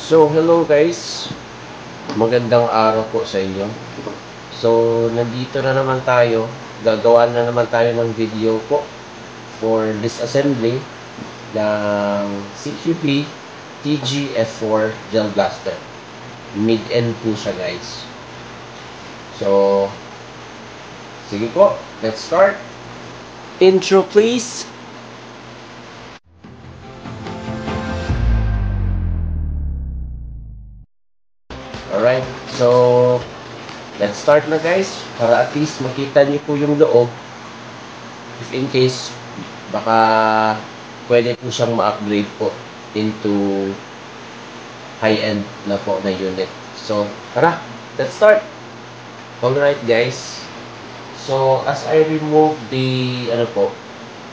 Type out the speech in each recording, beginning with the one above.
So, hello guys. Magandang araw po sa inyo. So, nandito na naman tayo. Gagawa na naman tayo ng video po for disassembly ng CQP TG-F4 Gel Blaster. Mid-end po siya guys. So, sige po. Let's start. Intro please. Alright, so let's start na guys, para at least makita niyo po yung loob. If in case, baka pwede po siyang ma-upgrade po into high-end na po na unit. So, tara, let's start. Alright guys, so as I remove the,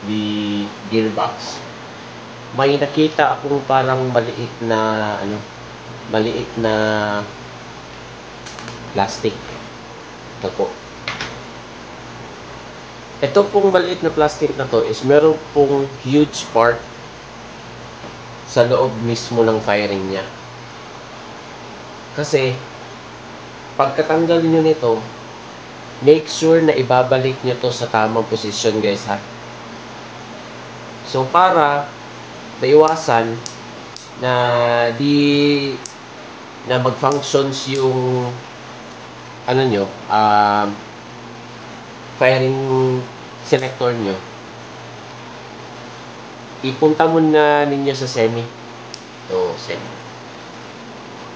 the gearbox, may nakita akong parang maliit na, maliit na plastic. Ito po. Ito pong maliit na plastic na to is meron pong huge part sa loob mismo ng firing niya. Kasi, pagkatanggal nyo nito, make sure na ibabalik nyo to sa tamang posisyon guys ha. So, para maiwasan na na mag-functions yung firing selector nyo, ipunta muna ninyo sa semi. Semi.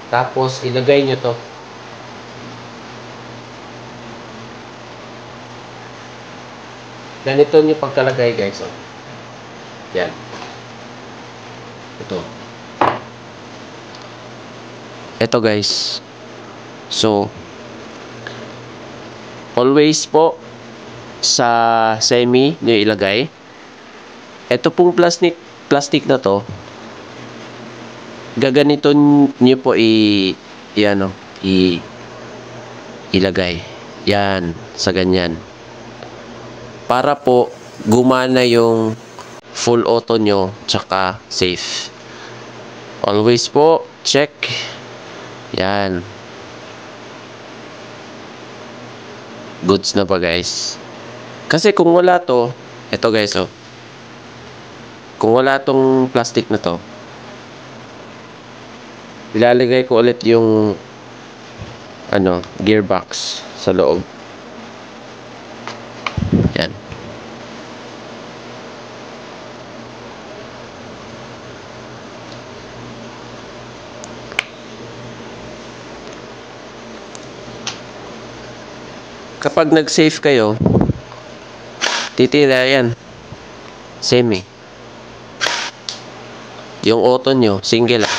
Tapos, ilagay nyo to. Ganito nyo pagkalagay guys. Yan. Ito guys. So, always po sa semi nyo ilagay. Ito pong plastic na to, gaganito nyo po ilagay. Yan, sa ganyan. Para po gumana yung full auto nyo, tsaka safe. Always po, check. Yan. Goods na pa guys. Kasi kung wala to, ito guys kung wala tong plastic na to, ilalagay ko ulit yung gearbox sa loob. Yan. Kapag nag-save kayo, titira yan. Semi. Yung auto nyo, single lang.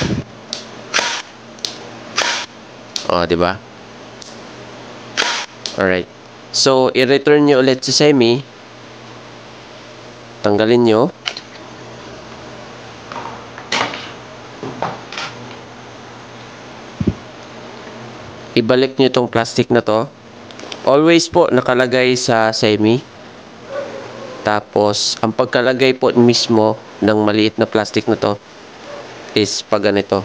Di ba? Alright. So, i-return nyo ulit sa semi. Tanggalin nyo. Ibalik nyo itong plastic na to. Always po nakalagay sa semi. Tapos, ang pagkalagay po mismo ng maliit na plastic na to is pag ganito.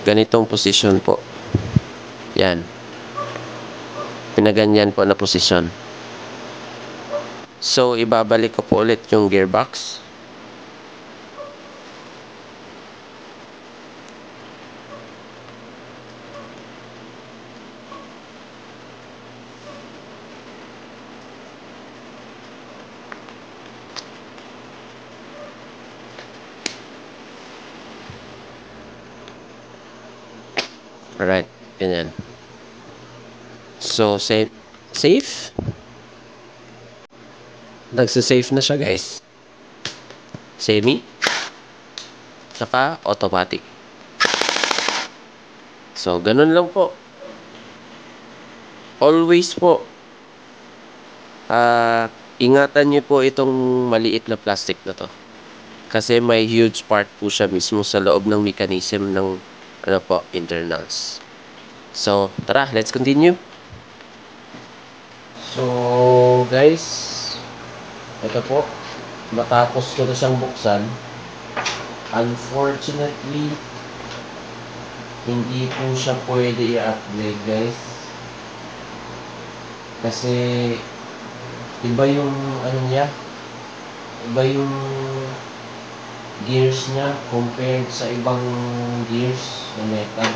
Ganitong position po. Yan. Pinaganyan po na posisyon. So, ibabalik ko po ulit yung gearbox. Alright, ganyan. So, safe. Nagsa-safe na siya guys. Semi. Saka automatic. So, ganun lang po. Always po. Ingatan nyo po itong maliit na plastic na to. Kasi may huge part po siya mismo sa loob ng mechanism ng internals. So, tara, let's continue. So, guys, ito po, matapos ko na siyang buksan, unfortunately, hindi po siya pwede i-upgrade guys. Kasi iba yung ano niya, iba yung gears niya compared sa ibang gears na metal.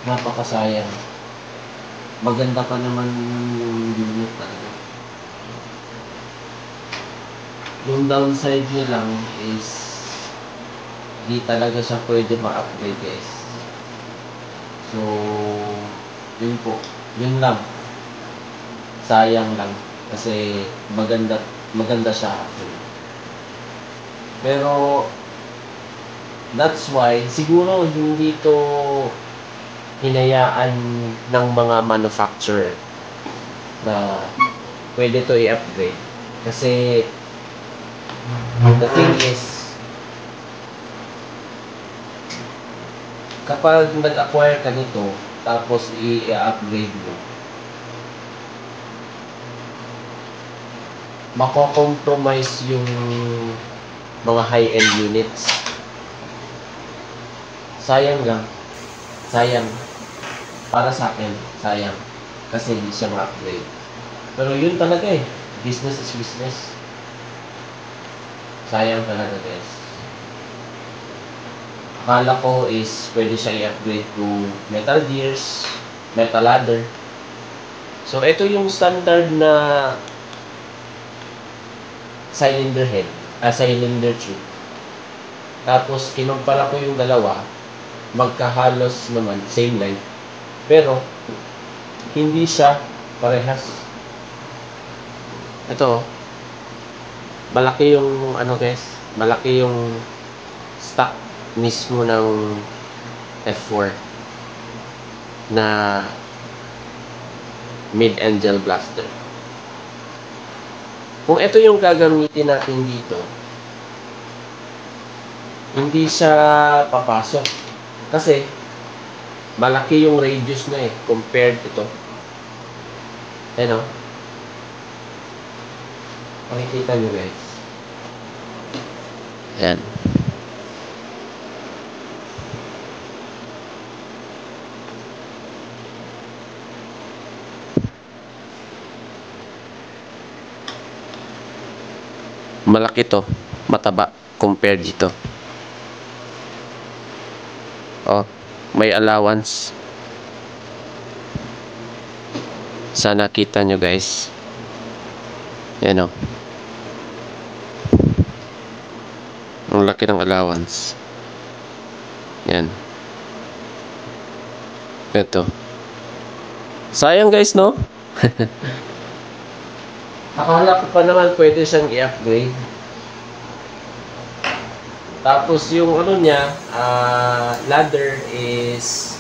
Napakasayang. Maganda pa naman yung unit talaga. Yung downside niya lang is di talaga siya pwede ma-upgrade guys. So, yun po. Yun lang. Sayang lang. Kasi maganda siya actually. Pero, that's why, siguro hindi to hinayaan ng mga manufacturer na pwede to i-upgrade. Kasi, the thing is, kapag nag-acquire ka nito, tapos i-upgrade mo, mako-compromise yung mga high-end units. Sayang lang. Sayang. Para sa akin, sayang. Kasi hindi siya ma-upgrade. Pero yun talaga eh. Business is business. Sayang talaga guys. Akala ko is pwede siya i-upgrade to metal gears, metal ladder. So, ito yung standard na cylinder head, cylinder tube. Tapos, kinumpara ko yung dalawa, magkahalos naman, same length. Pero, hindi siya parehas. Ito, malaki yung, ano guys, malaki yung stock mismo ng F4 na mid-angel blaster. Kung ito yung gagamitin natin dito, hindi siya papasok. Kasi, malaki yung radius na eh, compared ito. Ayan o. Makikita nyo guys. Ayan. Malaki to, mataba compared dito. Oh, may allowance. Sana kita nyo guys. Yan oh. Ang laki ng allowance. Yan. Ito. Sayang guys, no? Akala ko pa naman pwede siyang i-upgrade. Tapos yung ano niya, ladder is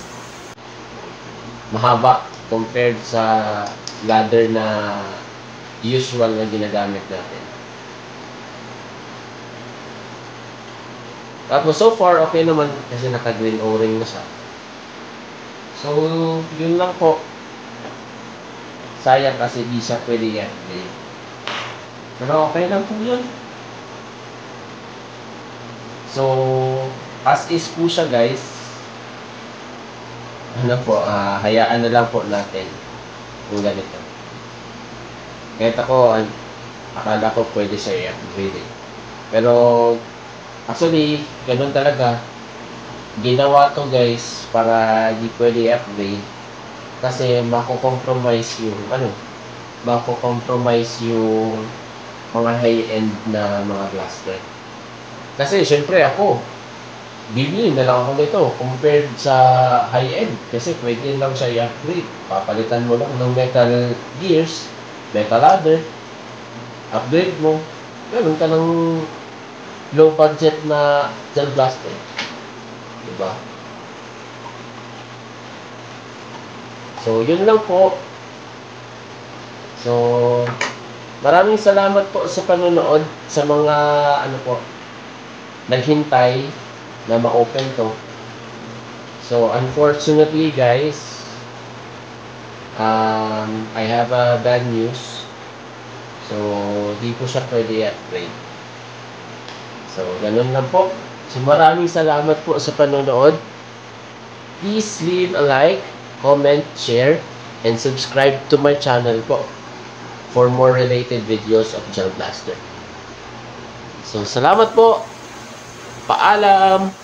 mahaba compared sa ladder na usual na ginagamit natin. Tapos so far okay naman kasi naka-green O-ring na siya. So yun lang po. Sayang kasi di siya pwede i-upgrade. Pero okay lang po yun. So, as is po siya guys. Ano po, hayaan na lang po natin yung ganito. Kahit ako, akala ko pwede siya i-upgrade eh. Pero, actually, ganun talaga. Ginawa to guys para di pwede i-upgrade. Kasi mako-compromise yung, mako-compromise yung mga high-end na mga blaster. Kasi syempre ako, bibili na lang ako nito compared sa high-end. Kasi pwede lang siya i-upgrade. Papalitan mo lang ng metal gears, metal ladder, upgrade mo. Meron ka ng low budget na gel blaster. Diba? So, yun lang po. So, maraming salamat po sa panonood sa mga naghintay na ma-open to. So, unfortunately guys, I have a bad news. So, di po siya pwede i-upgrade. So, ganun lang po. So, maraming salamat po sa panonood. please leave a like, comment, share, and subscribe to my channel po for more related videos of Gel Blaster. So, salamat po. Paalam!